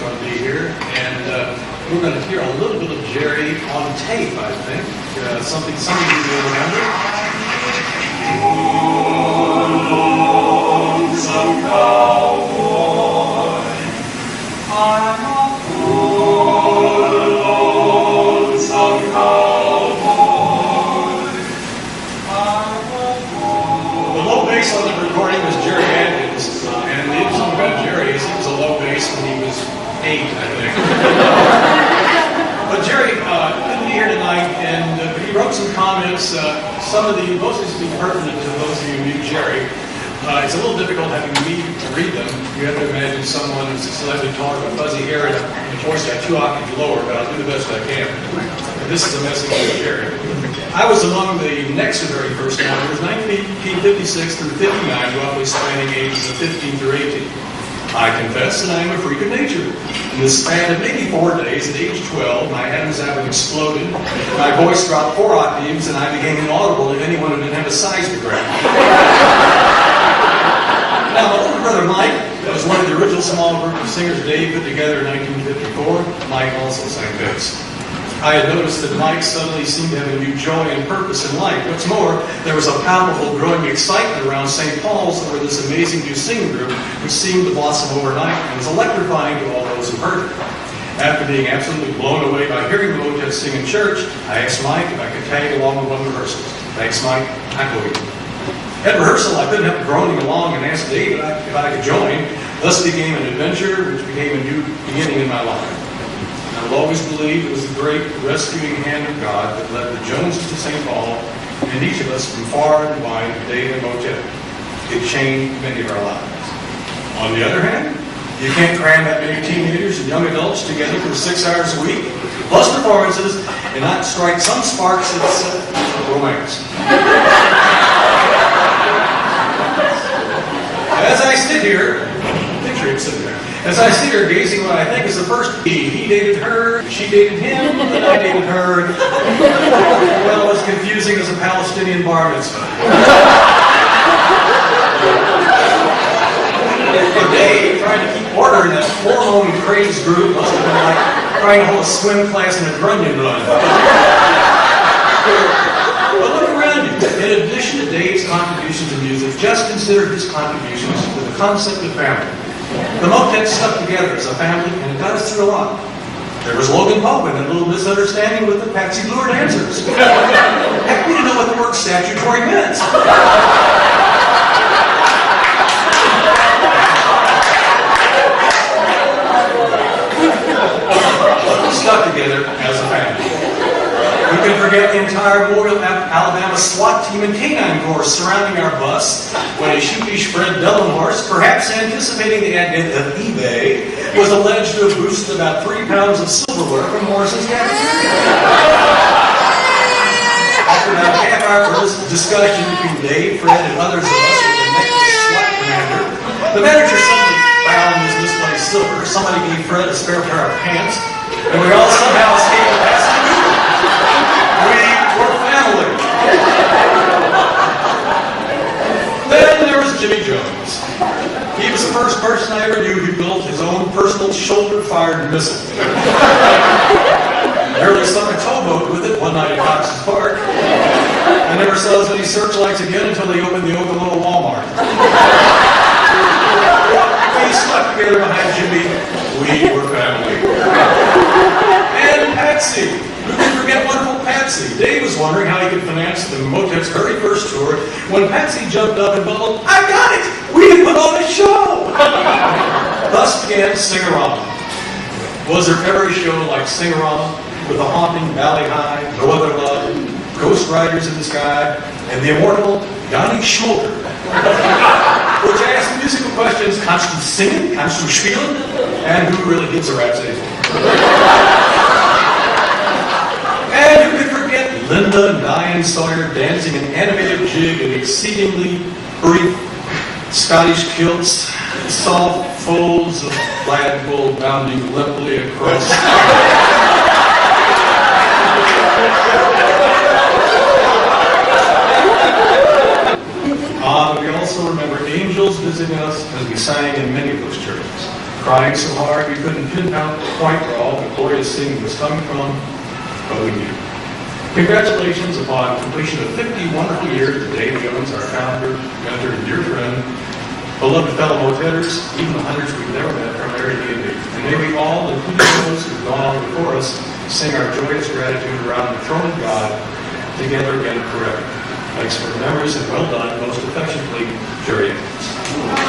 going to be here, and we're going to hear a little bit of Jerry on tape, I think. Something some of you will remember. Lonesome cowboy, I'm a poor lonesome cowboy. The low bass on the recording was Jerry Adkins, and the interesting about Jerry is he was a low bass when he was 8, I think. But Jerry couldn't be here tonight, and he wrote some comments. Most of these will be pertinent to those of you who knew Jerry. It's a little difficult having me to read them. You have to imagine someone who's slightly taller with fuzzy hair and a voice got 2 octaves lower, but I'll do the best I can. And this is a message from Jerry. I was among the next to very first members, 1956 through 59, roughly spanning ages of 15 through 18. I confess that I am a freak of nature. In the span of maybe 4 days, at age 12, my Adam's apple exploded, my voice dropped 4 octaves, and I became inaudible to anyone who didn't have a seismograph. Now, my older brother Mike was one of the original small group of singers Dave put together in 1954. Mike also sang bass. I had noticed that Mike suddenly seemed to have a new joy and purpose in life. What's more, there was a palpable growing excitement around St. Paul's over this amazing new singing group, which seemed to blossom overnight and was electrifying to all those who heard it. After being absolutely blown away by hearing the Motets sing in church, I asked Mike if I could tag along with one of the rehearsals. Thanks, Mike. I believe you. At rehearsal, I couldn't help groaning along and asked Dave if I could join. Thus became an adventure, which became a new beginning in my life. I will always believe it was the great rescuing hand of God that led the Joneses to St. Paul and each of us from far and wide to Dave and Motet. It changed many of our lives. On the other hand, you can't cram that many teenagers and young adults together for 6 hours a week, plus performances, and not strike some sparks of romance. As I sit here, picture him sitting there. As I sit here gazing what I think is the first he dated her, she dated him, and I dated her. Well, as confusing as a Palestinian bar mitzvah. For Dave, trying to keep order in that hormone-crazed group must have been like trying to hold a swim class in a Grunion run. But look around you. In addition to Dave's contributions to music, just consider his contributions to the concept of family. The Motets stuck together as a family, and it got us through a lot. There was Logan Pope and that little misunderstanding with the Patsy Bluer dancers. Heck, we didn't know what the word statutory meant. But we stuck together as a family. We can forget the entire Mobile, Alabama SWAT team and canine corps surrounding our bus when a sheepish Fred Dellenhorst, perhaps anticipating the advent of eBay, was alleged to have boosted about 3 pounds of silverware from Morrison's cafeteria. After about a half-hour discussion between Dave, Fred, and others of us with the necklace SWAT commander, the manager suddenly found his misplaced silver. Somebody gave Fred a spare pair of pants, and we all somehow escaped the past. We were family. Then there was Jimmy Jones. He was the first person I ever knew who built his own personal shoulder-fired missile. Nearly sunk a towboat with it one night at Cox's Park. I never saw as many searchlights again until they opened the Oklahoma Walmart. We stuck together behind Jimmy. We were family. And Patsy. Who can forget wonderful Patsy? Dave was wondering how he could finance the Motets' very first tour when Patsy jumped up and bubbled, "I got it! We can put on a show!" Thus began Sing-A-Rama. Was there ever a show like Sing-A-Rama with a haunting Valley High, No Other Love, Ghost Riders in the Sky, and the immortal Yanni Schmolker? Which asked musical questions, kannst du singen, kannst du spielen, and who really gives a rat's ass? And who could forget Linda and Diane Sawyer dancing an animated jig in exceedingly brief Scottish kilts, soft folds of plaid wool bounding limply across. We also remember angels visiting us as we sang in many of those churches. Crying so hard we couldn't pinpoint where all the glorious singing was coming from, but we knew. Congratulations upon completion of 50 wonderful years to Dave Jones, our founder, mentor, and dear friend. Beloved fellow Motetters, even the hundreds we've never met from Mary D. And may we all, including those who've gone on before us, sing our joyous gratitude around the throne of God together again forever. Thanks for the memories and well done, most affectionately, Jerry Adkins.